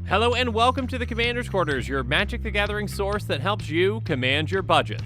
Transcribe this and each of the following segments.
Hello and welcome to the Commander's Quarters, your Magic the Gathering source that helps you command your budget.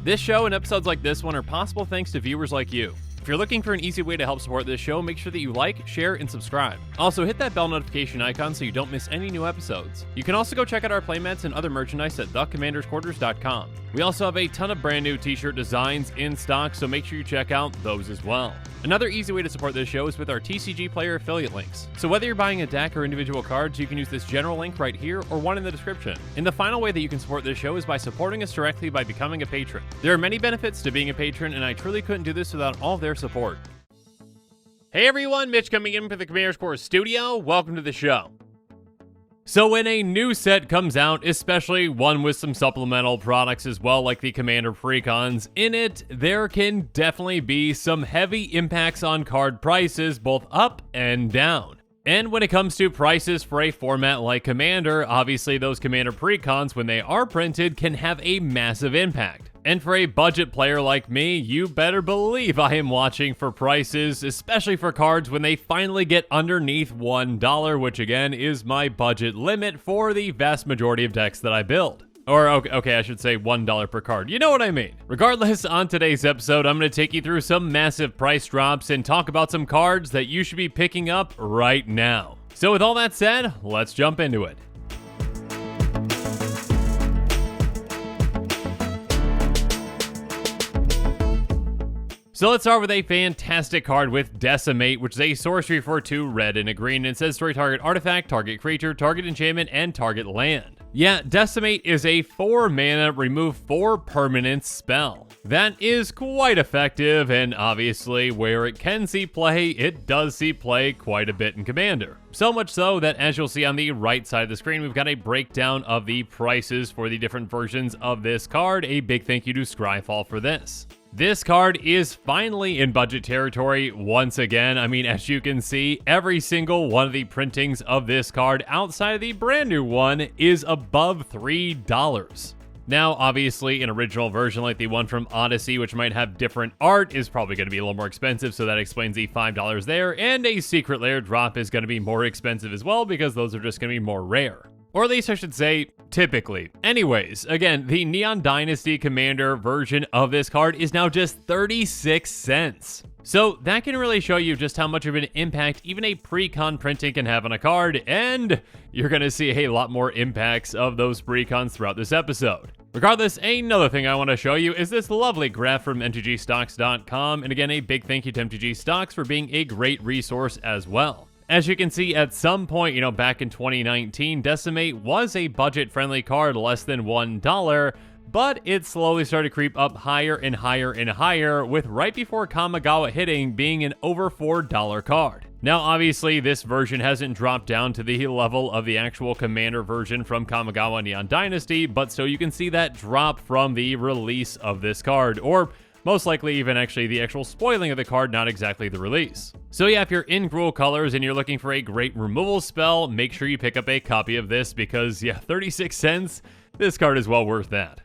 This show and episodes like this one are possible thanks to viewers like you. If you're looking for an easy way to help support this show, make sure that you like, share, and subscribe. Also, hit that bell notification icon so you don't miss any new episodes. You can also go check out our playmats and other merchandise at thecommandersquarters.com. We also have a ton of brand new t-shirt designs in stock, so make sure you check out those as well. Another easy way to support this show is with our TCG Player affiliate links. So whether you're buying a deck or individual cards, you can use this general link right here or one in the description. And the final way that you can support this show is by supporting us directly by becoming a patron. There are many benefits to being a patron, and I truly couldn't do this without all of their support. Hey everyone, Mitch coming in from the Commander's Quarters studio. Welcome to the show. So when a new set comes out, especially one with some supplemental products as well, like the Commander Precons, in it, there can definitely be some heavy impacts on card prices, both up and down. And when it comes to prices for a format like Commander, obviously those Commander Precons, when they are printed, can have a massive impact. And for a budget player like me, you better believe I am watching for prices, especially for cards when they finally get underneath $1, which again is my budget limit for the vast majority of decks that I build. Or, okay, I should say $1 per card. You know what I mean. Regardless, on today's episode, I'm going to take you through some massive price drops and talk about some cards that you should be picking up right now. So with all that said, let's jump into it. So let's start with a fantastic card with Decimate, which is a sorcery for 2 red and a green, and it says destroy target artifact, target creature, target enchantment, and target land. Yeah, Decimate is a 4 mana remove 4 permanent spell. That is quite effective, and obviously where it can see play, it does see play quite a bit in Commander. So much so that, as you'll see on the right side of the screen, we've got a breakdown of the prices for the different versions of this card. A big thank you to Scryfall for this. This card is finally in budget territory once again. I mean, as you can see, every single one of the printings of this card outside of the brand new one is above $3. Now, obviously, an original version like the one from Odyssey, which might have different art, is probably going to be a little more expensive, so that explains the $5 there, and a secret layer drop is going to be more expensive as well, because those are just going to be more rare. Or at least I should say, typically. Anyways, again, the Neon Dynasty Commander version of this card is now just 36 cents. So that can really show you just how much of an impact even a pre-con printing can have on a card, and you're going to see a lot more impacts of those pre-cons throughout this episode. Regardless, another thing I want to show you is this lovely graph from mtgstocks.com, and again, a big thank you to MTG Stocks for being a great resource as well. As you can see, at some point, back in 2019, Decimate was a budget-friendly card, less than $1, but it slowly started to creep up higher and higher and higher, with right before Kamigawa hitting being an over $4 card. Now, obviously, this version hasn't dropped down to the level of the actual Commander version from Kamigawa Neon Dynasty, but still you can see that drop from the release of this card, or most likely even actually the actual spoiling of the card, not exactly the release. So yeah, if you're in Gruul colors and you're looking for a great removal spell, make sure you pick up a copy of this because yeah, 36 cents, this card is well worth that.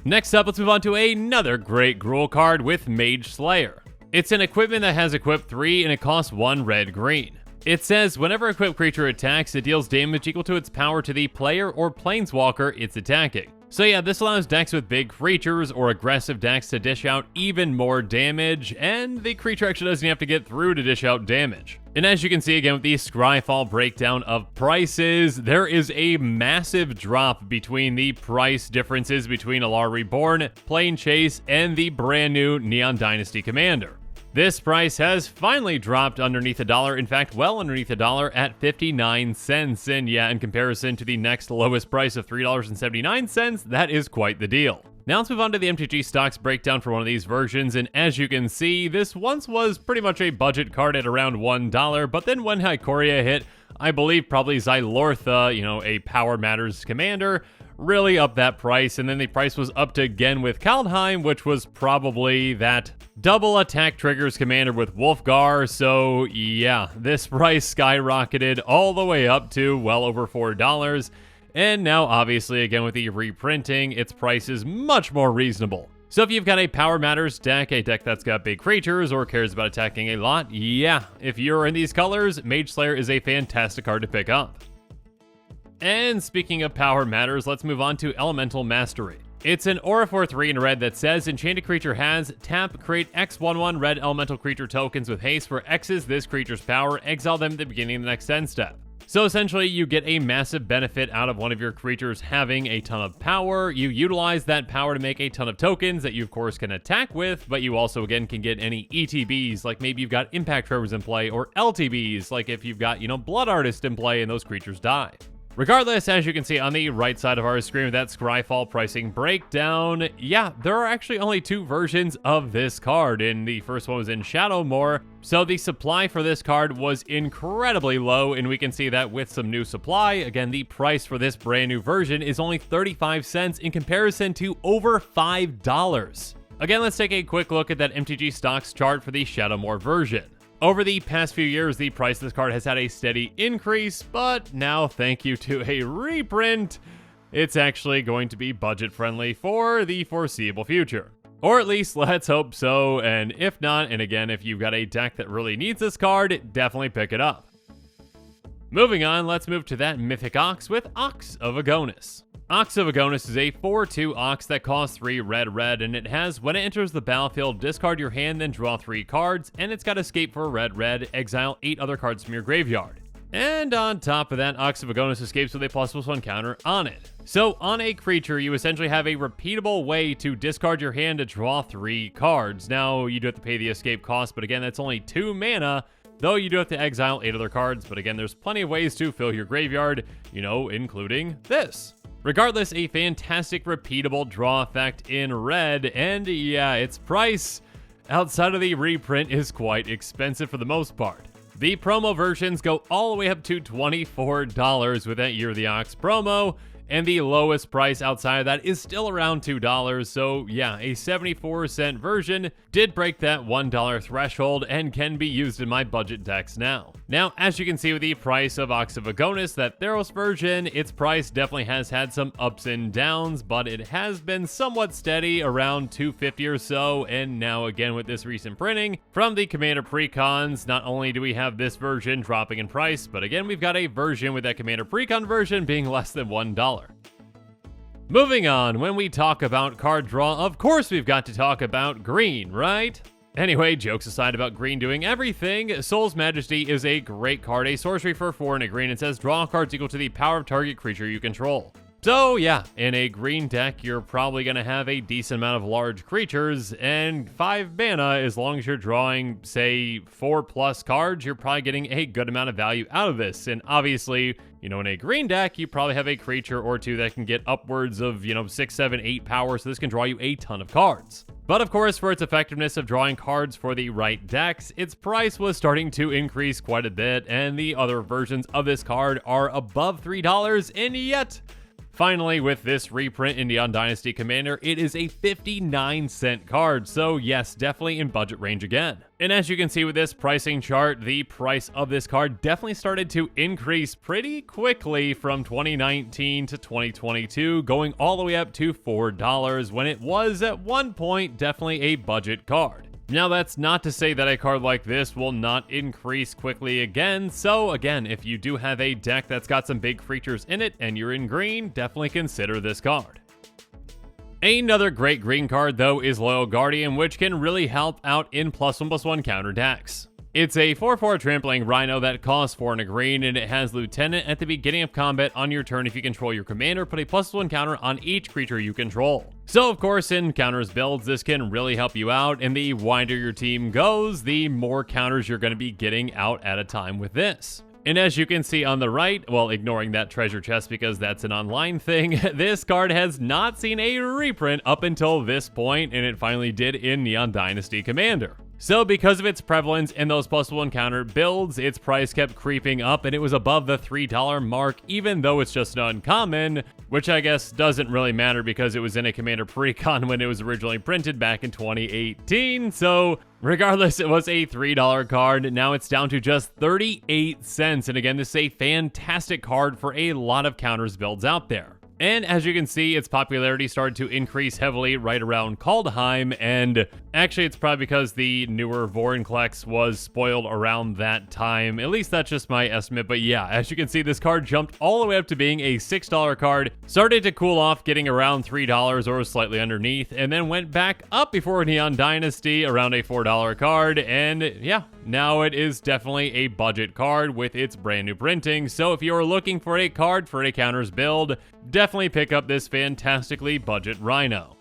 Next up, let's move on to another great Gruul card with Mageslayer. It's an equipment that has equip 3 and it costs 1 red-green. It says, whenever equipped creature attacks, it deals damage equal to its power to the player or planeswalker it's attacking. So yeah, this allows decks with big creatures or aggressive decks to dish out even more damage, and the creature actually doesn't have to get through to dish out damage. And as you can see again with the Scryfall breakdown of prices, there is a massive drop between the price differences between Alar Reborn, Plane Chase, and the brand new Neon Dynasty Commander. This price has finally dropped underneath $1, in fact, well underneath $1 at 59 cents. And yeah, in comparison to the next lowest price of $3.79, that is quite the deal. Now let's move on to the MTG Stocks breakdown for one of these versions, and as you can see, this once was pretty much a budget card at around $1, but then when Ikoria hit, I believe probably Xylortha, a Power Matters commander, really upped that price, and then the price was upped again with Kaldheim, which was probably that double attack triggers commander with Wolfgar, so yeah, this price skyrocketed all the way up to well over $4, and now obviously again with the reprinting, its price is much more reasonable. So if you've got a Power Matters deck, a deck that's got big creatures or cares about attacking a lot, yeah, if you're in these colors, Mageslayer is a fantastic card to pick up. And speaking of Power Matters, let's move on to Elemental Mastery. It's an aura for 3 in red that says enchanted creature has tap, create X/1/1 red elemental creature tokens with haste for X's this creature's power, exile them at the beginning of the next end step. So essentially, you get a massive benefit out of one of your creatures having a ton of power. You utilize that power to make a ton of tokens that you, of course, can attack with, but you also, again, can get any ETBs, like maybe you've got Impact Tremors in play, or LTBs, like if you've got, Blood Artist in play and those creatures die. Regardless, as you can see on the right side of our screen with that Scryfall pricing breakdown, yeah, there are actually only 2 versions of this card, and the first one was in Shadowmoor, so the supply for this card was incredibly low, and we can see that with some new supply. Again, the price for this brand new version is only 35 cents in comparison to over $5. Again, let's take a quick look at that MTG stocks chart for the Shadowmoor version. Over the past few years, the price of this card has had a steady increase, but now, thank you to a reprint, it's actually going to be budget-friendly for the foreseeable future. Or at least, let's hope so, and if not, and again, if you've got a deck that really needs this card, definitely pick it up. Moving on, let's move to that Mythic Ox with Ox of Agonist. Ox of Agonist is a 4/2 Ox that costs 3 red, and it has, when it enters the battlefield, discard your hand, then draw 3 cards, and it's got escape for red, exile 8 other cards from your graveyard. And on top of that, Ox of Agonist escapes with a +1/+1 counter on it. So on a creature, you essentially have a repeatable way to discard your hand to draw 3 cards. Now, you do have to pay the escape cost, but again, that's only 2 mana, though you do have to exile 8 other cards, but again, there's plenty of ways to fill your graveyard, including this. Regardless, a fantastic repeatable draw effect in red, and yeah, its price outside of the reprint is quite expensive for the most part. The promo versions go all the way up to $24 with that Year of the Ox promo, and the lowest price outside of that is still around $2, so yeah, a 74-cent version did break that $1 threshold and can be used in my budget decks now. Now, as you can see with the price of Ox of Agonist, that Theros version, its price definitely has had some ups and downs, but it has been somewhat steady around $250 or so, and now again with this recent printing from the Commander Precons, not only do we have this version dropping in price, but again, we've got a version with that Commander Precon version being less than $1. Moving on, when we talk about card draw, of course we've got to talk about green, right? Anyway, jokes aside about green doing everything, Soul's Majesty is a great card, a sorcery for 4 and a green. It says draw cards equal to the power of target creature you control. So yeah, in a green deck, you're probably going to have a decent amount of large creatures, and 5 mana, as long as you're drawing, say, 4+ cards, you're probably getting a good amount of value out of this. And obviously, in a green deck, you probably have a creature or 2 that can get upwards of, 6, 7, 8 power, so this can draw you a ton of cards. But of course, for its effectiveness of drawing cards for the right decks, its price was starting to increase quite a bit, and the other versions of this card are above $3, and yet, finally, with this reprint in Neon Dynasty Commander, it is a 59-cent card, so yes, definitely in budget range again. And as you can see with this pricing chart, the price of this card definitely started to increase pretty quickly from 2019 to 2022, going all the way up to $4 when it was at one point definitely a budget card. Now, that's not to say that a card like this will not increase quickly again, so again, if you do have a deck that's got some big creatures in it and you're in green, definitely consider this card. Another great green card, though, is Loyal Guardian, which can really help out in +1/+1 counter decks. It's a 4/4 trampling rhino that costs 4 and a green, and it has Lieutenant at the beginning of combat on your turn. If you control your commander, put a +1 counter on each creature you control. So of course, in counters builds, this can really help you out, and the wider your team goes, the more counters you're going to be getting out at a time with this. And as you can see on the right, well, ignoring that treasure chest because that's an online thing, this card has not seen a reprint up until this point, and it finally did in Neon Dynasty Commander. So because of its prevalence in those +1 counter builds, its price kept creeping up and it was above the $3 mark, even though it's just an uncommon, which I guess doesn't really matter because it was in a Commander Precon when it was originally printed back in 2018. So regardless, it was a $3 card. Now it's down to just 38 cents. And again, this is a fantastic card for a lot of counters builds out there. And as you can see, its popularity started to increase heavily right around Kaldheim, and actually it's probably because the newer Vorinclex was spoiled around that time. At least that's just my estimate, but yeah, as you can see, this card jumped all the way up to being a $6 card, started to cool off, getting around $3 or slightly underneath, and then went back up before Neon Dynasty around a $4 card, and yeah, now it is definitely a budget card with its brand new printing. So if you're looking for a card for a counters build, definitely pick up this fantastically budget Rhino.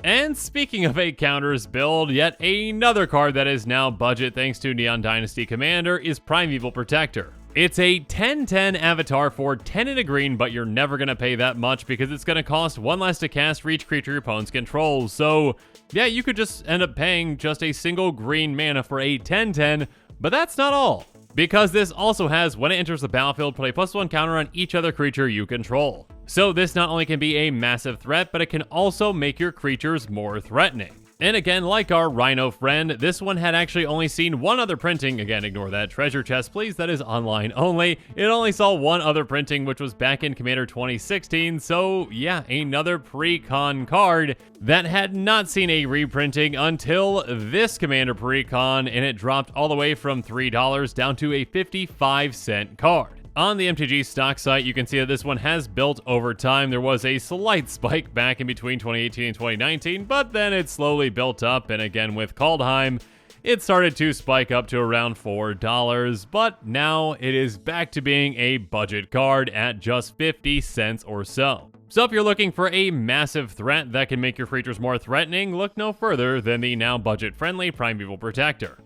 And speaking of a counters build, yet another card that is now budget thanks to Neon Dynasty Commander is Primeval Protector. It's a 10/10 avatar for 10 in a green, but you're never going to pay that much because it's going to cost 1 less to cast for each creature your opponents controls. So yeah, you could just end up paying just a single green mana for a 10/10, but that's not all. Because this also has, when it enters the battlefield, put a +1 counter on each other creature you control. So this not only can be a massive threat, but it can also make your creatures more threatening. And again, like our Rhino friend, this one had actually only seen one other printing. Again, ignore that treasure chest, please. That is online only. It only saw one other printing, which was back in Commander 2016. So yeah, another pre-con card that had not seen a reprinting until this Commander pre-con, and it dropped all the way from $3 down to a 55-cent card. On the MTG stock site, you can see that this one has built over time. There was a slight spike back in between 2018 and 2019, but then it slowly built up, and again with Kaldheim, it started to spike up to around $4, but now it is back to being a budget card at just 50 cents or so. So if you're looking for a massive threat that can make your creatures more threatening, look no further than the now budget-friendly Primeval Protector.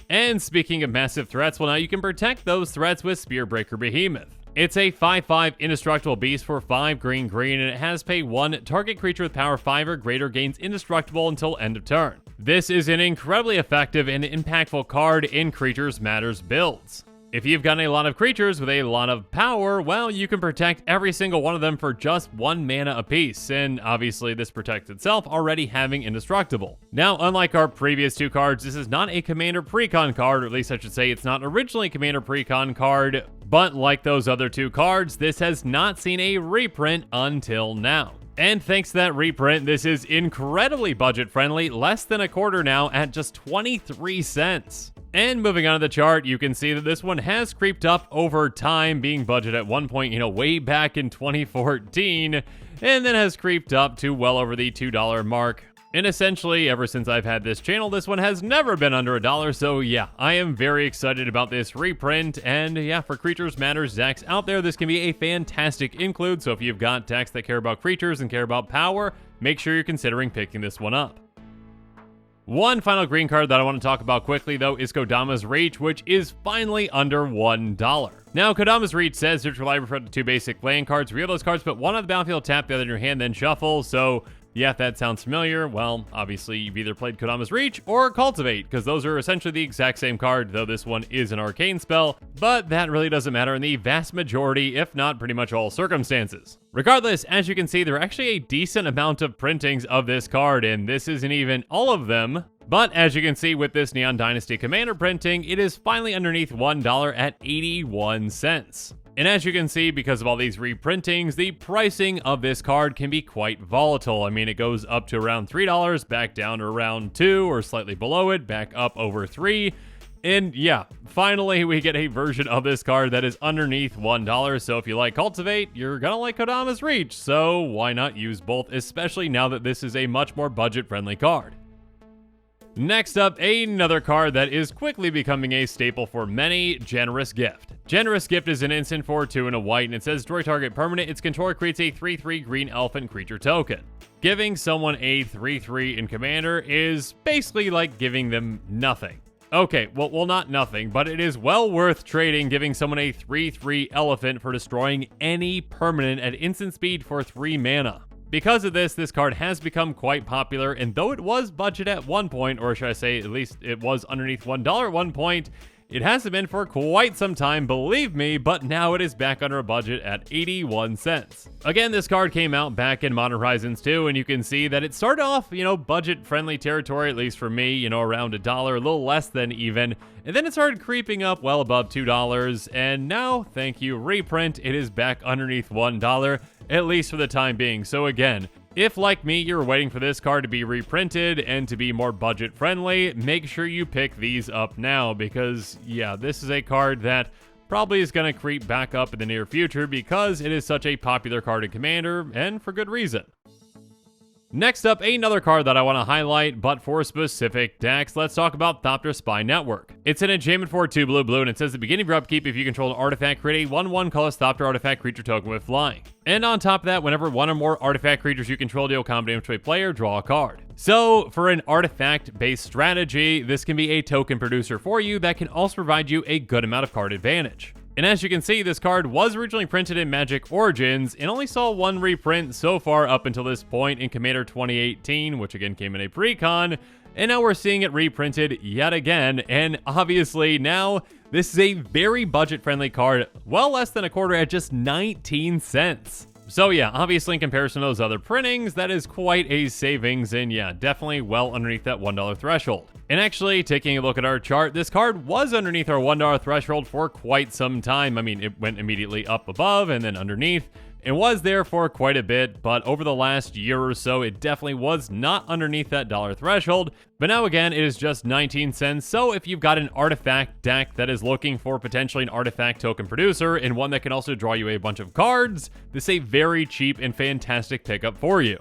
And speaking of massive threats, well, now you can protect those threats with Spearbreaker Behemoth. It's a 5/5 indestructible beast for 5 green, and it has pay 1. Target creature with power 5 or greater gains indestructible until end of turn. This is an incredibly effective and impactful card in Creatures Matters builds. If you've got a lot of creatures with a lot of power, well, you can protect every single one of them for just 1 mana apiece, and obviously this protects itself, already having indestructible. Now, unlike our previous 2 cards, this is not a Commander Precon card, or at least I should say it's not originally a Commander Precon card, but like those other 2 cards, this has not seen a reprint until now. And thanks to that reprint, this is incredibly budget friendly, less than a quarter now at just 23 cents. And moving on to the chart, you can see that this one has creeped up over time, being budgeted at one point, way back in 2014, and then has creeped up to well over the $2 mark. And essentially, ever since I've had this channel, this one has never been under $1, so yeah, I am very excited about this reprint, and yeah, for Creatures Matters decks out there, this can be a fantastic include, so if you've got decks that care about creatures and care about power, make sure you're considering picking this one up. One final green card that I want to talk about quickly, though, is Kodamas Reach, which is finally under $1. Now, Kodamas Reach says search for library for 2 basic playing cards. Reveal those cards, put 1 on the battlefield, tap the other in your hand, then shuffle. So, yeah, if that sounds familiar, well, obviously you've either played Kodamas Reach or Cultivate, because those are essentially the exact same card, though this one is an arcane spell, but that really doesn't matter in the vast majority, if not pretty much all circumstances. Regardless, as you can see, there are actually a decent amount of printings of this card, and this isn't even all of them. But as you can see with this Neon Dynasty Commander printing, it is finally underneath $1 at 81 cents. And as you can see, because of all these reprintings, the pricing of this card can be quite volatile. I mean, it goes up to around $3, back down to around $2, or slightly below it, back up over $3. And yeah, finally we get a version of this card that is underneath $1, so if you like Cultivate, you're gonna like Kodamas Reach, so why not use both, especially now that this is a much more budget-friendly card. Next up, another card that is quickly becoming a staple for many, Generous Gift. Generous Gift is an instant for 2 and a white, and it says destroy target permanent. Its controller creates a 3/3 green elephant creature token. Giving someone a 3/3 in Commander is basically like giving them nothing. Okay, well not nothing, but it is well worth trading giving someone a 3/3 elephant for destroying any permanent at instant speed for 3 mana. Because of this card has become quite popular, and though it was budget at one point, or should I say at least it was underneath $1 at one point, It hasn't been for quite some time, believe me, but now it is back under a budget at 81 cents. Again, this card came out back in Modern Horizons 2, and you can see that it started off, budget-friendly territory, at least for me, around $1, a little less than even, and then it started creeping up well above $2, and now, thank you, reprint, it is back underneath $1, at least for the time being. So again, if, like me, you're waiting for this card to be reprinted and to be more budget-friendly, make sure you pick these up now because, yeah, this is a card that probably is going to creep back up in the near future because it is such a popular card in Commander, and for good reason. Next up, another card that I want to highlight, but for specific decks, let's talk about Thopter Spy Network. It's an enchantment for 2 blue, and it says at the beginning of your upkeep, if you control an artifact, create a 1/1 colorless Thopter artifact creature token with flying. And on top of that, whenever one or more artifact creatures you control deal combat damage to a player, draw a card. So, for an artifact-based strategy, this can be a token producer for you that can also provide you a good amount of card advantage. And as you can see, this card was originally printed in Magic Origins and only saw one reprint so far up until this point in Commander 2018, which again came in a pre-con, and now we're seeing it reprinted yet again, and obviously now this is a very budget-friendly card, well less than a quarter at just 19 cents. So yeah, obviously in comparison to those other printings, that is quite a savings, and yeah, definitely well underneath that $1 threshold. And actually, taking a look at our chart, this card was underneath our $1 threshold for quite some time. I mean, it went immediately up above and then underneath. It was there for quite a bit, but over the last year or so, it definitely was not underneath that $1 threshold. But now again, it is just 19 cents, so if you've got an artifact deck that is looking for potentially an artifact token producer and one that can also draw you a bunch of cards, this is a very cheap and fantastic pickup for you.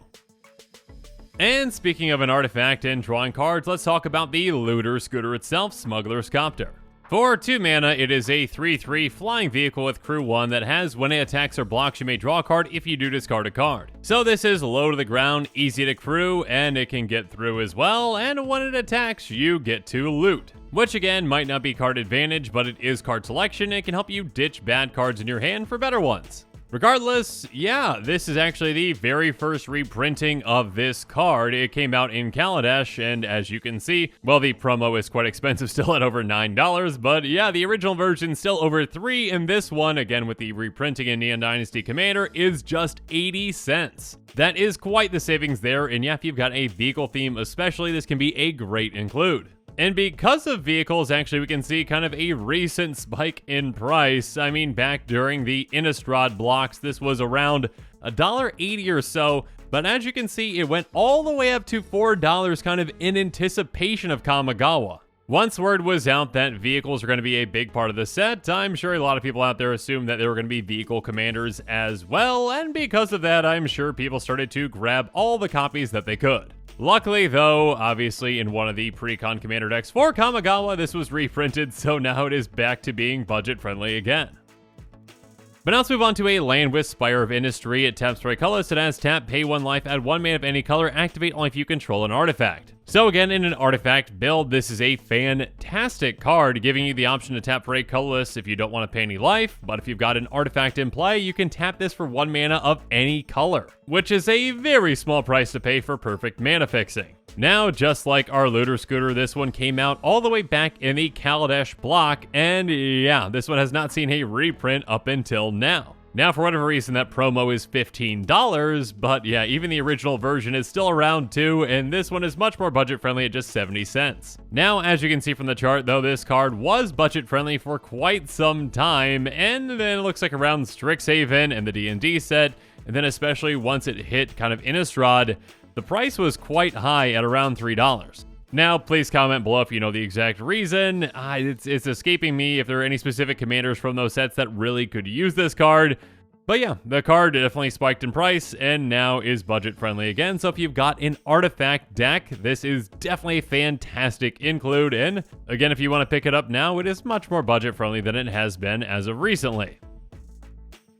And speaking of an artifact and drawing cards, let's talk about the looter scooter itself, Smugglers Chopper. For 2 mana, it is a 3/3 flying vehicle with crew 1 that has when it attacks or blocks, you may draw a card. If you do, discard a card. So this is low to the ground, easy to crew, and it can get through as well, and when it attacks, you get to loot. Which again, might not be card advantage, but it is card selection, and it can help you ditch bad cards in your hand for better ones. Regardless, yeah, this is actually the very first reprinting of this card. It came out in Kaladesh, and as you can see, well, the promo is quite expensive, still at over $9, but yeah, the original version still over $3, and this one, again with the reprinting in Neon Dynasty Commander, is just 80 cents. That is quite the savings there, and yeah, if you've got a vehicle theme especially, this can be a great include. And because of vehicles, actually, we can see kind of a recent spike in price. I mean, back during the Innistrad blocks, this was around $1.80 or so. But as you can see, it went all the way up to $4 kind of in anticipation of Kamigawa. Once word was out that vehicles are going to be a big part of the set, I'm sure a lot of people out there assumed that there were going to be vehicle commanders as well. And because of that, I'm sure people started to grab all the copies that they could. Luckily, though, obviously in one of the pre-con commander decks for Kamigawa, this was reprinted, so now it is back to being budget-friendly again. But now let's move on to a land with Spire of Industry. It taps for a colorless, it has tap, pay 1 life, add 1 mana of any color, activate only if you control an artifact. So again, in an artifact build, this is a fantastic card, giving you the option to tap for a colorless if you don't want to pay any life, but if you've got an artifact in play, you can tap this for 1 mana of any color, which is a very small price to pay for perfect mana fixing. Now, just like our looter scooter, this one came out all the way back in the Kaladesh block, and yeah, this one has not seen a reprint up until now. Now, for whatever reason, that promo is $15, but yeah, even the original version is still around $2, and this one is much more budget-friendly at just 70 cents. Now, as you can see from the chart, though, this card was budget-friendly for quite some time, and then it looks like around Strixhaven and the D&D set, and then especially once it hit kind of Innistrad, the price was quite high at around $3. Now, please comment below if you know the exact reason. It's escaping me if there are any specific commanders from those sets that really could use this card. But yeah, the card definitely spiked in price and now is budget friendly again. So if you've got an artifact deck, this is definitely a fantastic include. And again, if you want to pick it up now, it is much more budget friendly than it has been as of recently.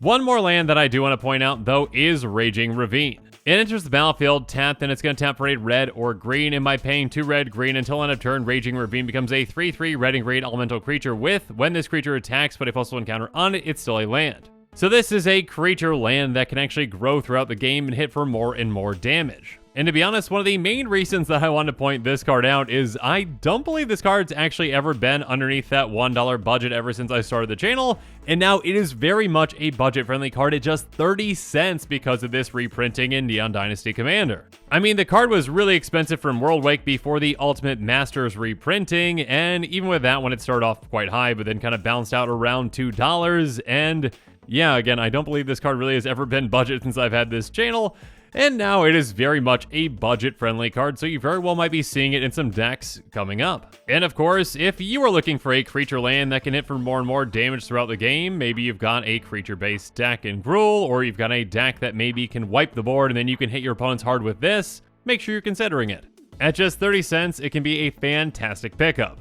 One more land that I do want to point out, though, is Raging Ravine. It enters the battlefield tapped, and it's going to tap for a red or green, and by paying 2 red, green until end of turn, Raging Ravine becomes a 3/3 red and green elemental creature with, when this creature attacks but a +1 counter on it, it's still a land. So this is a creature land that can actually grow throughout the game and hit for more and more damage. And to be honest, one of the main reasons that I wanted to point this card out is I don't believe this card's actually ever been underneath that $1 budget ever since I started the channel, and now it is very much a budget-friendly card at just 30 cents because of this reprinting in Neon Dynasty Commander. I mean, the card was really expensive from Worldwake before the Ultimate Masters reprinting, and even with that one, it started off quite high, but then kind of bounced out around $2, and yeah, again, I don't believe this card really has ever been budget since I've had this channel. And now it is very much a budget-friendly card, so you very well might be seeing it in some decks coming up. And of course, if you are looking for a creature land that can hit for more and more damage throughout the game, maybe you've got a creature-based deck in Gruul, or you've got a deck that maybe can wipe the board and then you can hit your opponents hard with this, make sure you're considering it. At just 30 cents, it can be a fantastic pickup.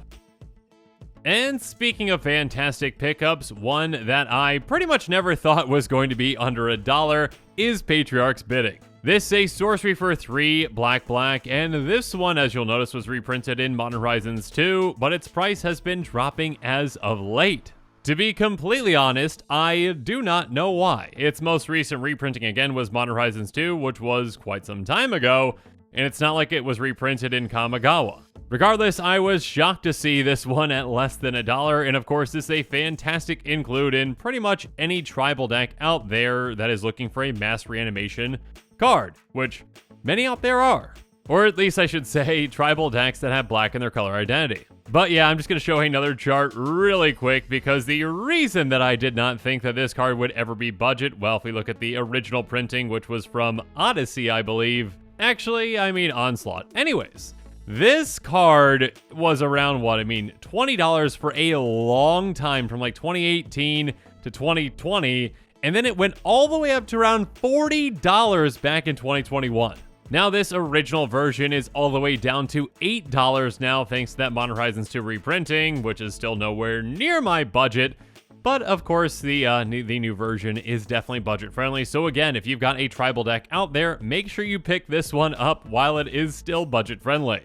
And speaking of fantastic pickups, one that I pretty much never thought was going to be under $1 is Patriarchs Bidding. This is a sorcery for 3 black, and this one, as you'll notice, was reprinted in Modern Horizons 2, but its price has been dropping as of late. To be completely honest, I do not know why. Its most recent reprinting again was Modern Horizons 2, which was quite some time ago, and it's not like it was reprinted in Kamigawa. Regardless, I was shocked to see this one at less than $1, and of course this is a fantastic include in pretty much any tribal deck out there that is looking for a mass reanimation card, which many out there are. Or at least I should say tribal decks that have black in their color identity. But yeah, I'm just going to show another chart really quick because the reason that I did not think that this card would ever be budget, well, if we look at the original printing, which was from Odyssey, I believe. Actually, I mean Onslaught. Anyways, this card was around what? I mean, $20 for a long time from like 2018 to 2020. And then it went all the way up to around $40 back in 2021. Now this original version is all the way down to $8 now thanks to that Modern Horizons 2 reprinting, which is still nowhere near my budget. But of course, the new version is definitely budget friendly. So again, if you've got a tribal deck out there, make sure you pick this one up while it is still budget friendly.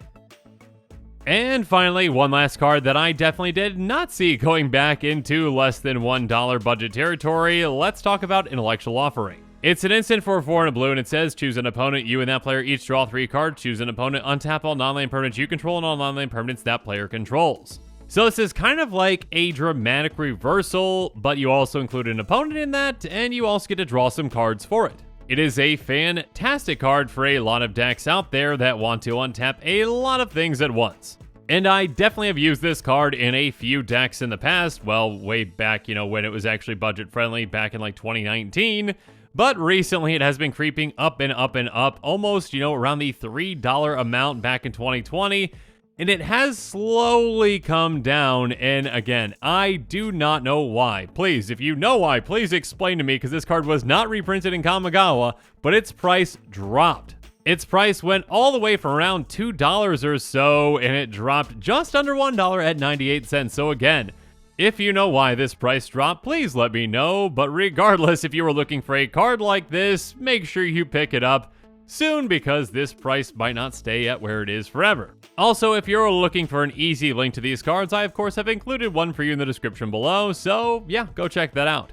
And finally, one last card that I definitely did not see going back into less than $1 budget territory. Let's talk about Intellectual Offering. It's an instant for 4 and a blue, and it says choose an opponent. You and that player each draw 3 cards. Choose an opponent. Untap all non-land permanents you control and all non-land permanents that player controls. So this is kind of like a dramatic reversal, but you also include an opponent in that, and you also get to draw some cards for it. It is a fantastic card for a lot of decks out there that want to untap a lot of things at once. And I definitely have used this card in a few decks in the past, well, way back, when it was actually budget friendly back in like 2019. But recently it has been creeping up and up and up, almost, around the $3 amount back in 2020. And it has slowly come down, and again, I do not know why. Please, if you know why, please explain to me, because this card was not reprinted in Kamigawa, but its price dropped. Its price went all the way from around $2 or so, and it dropped just under $1 at 98 cents. So again, if you know why this price dropped, please let me know. But regardless, if you were looking for a card like this, make sure you pick it up soon, because this price might not stay at where it is forever. Also, if you're looking for an easy link to these cards, I of course have included one for you in the description below, so yeah, go check that out.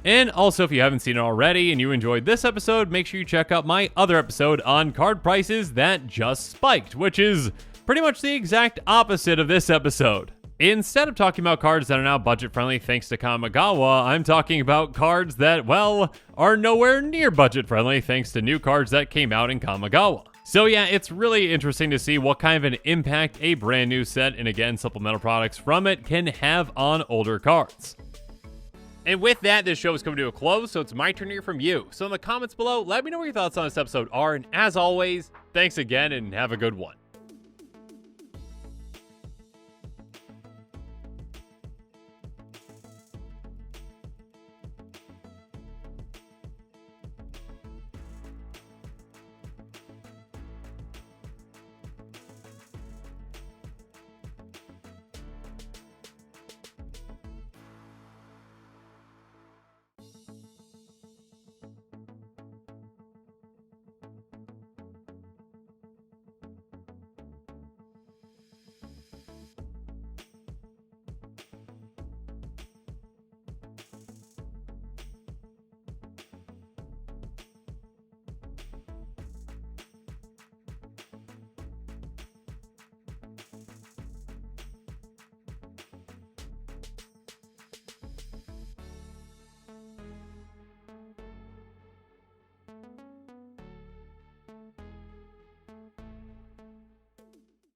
And also, if you haven't seen it already and you enjoyed this episode, make sure you check out my other episode on card prices that just spiked, which is pretty much the exact opposite of this episode. Instead of talking about cards that are now budget friendly thanks to Kamigawa, I'm talking about cards that, well, are nowhere near budget friendly thanks to new cards that came out in Kamigawa. So yeah, it's really interesting to see what kind of an impact a brand new set, and again, supplemental products from it, can have on older cards. And with that, this show is coming to a close, so it's my turn to hear from you. So in the comments below, let me know what your thoughts on this episode are, and as always, thanks again and have a good one.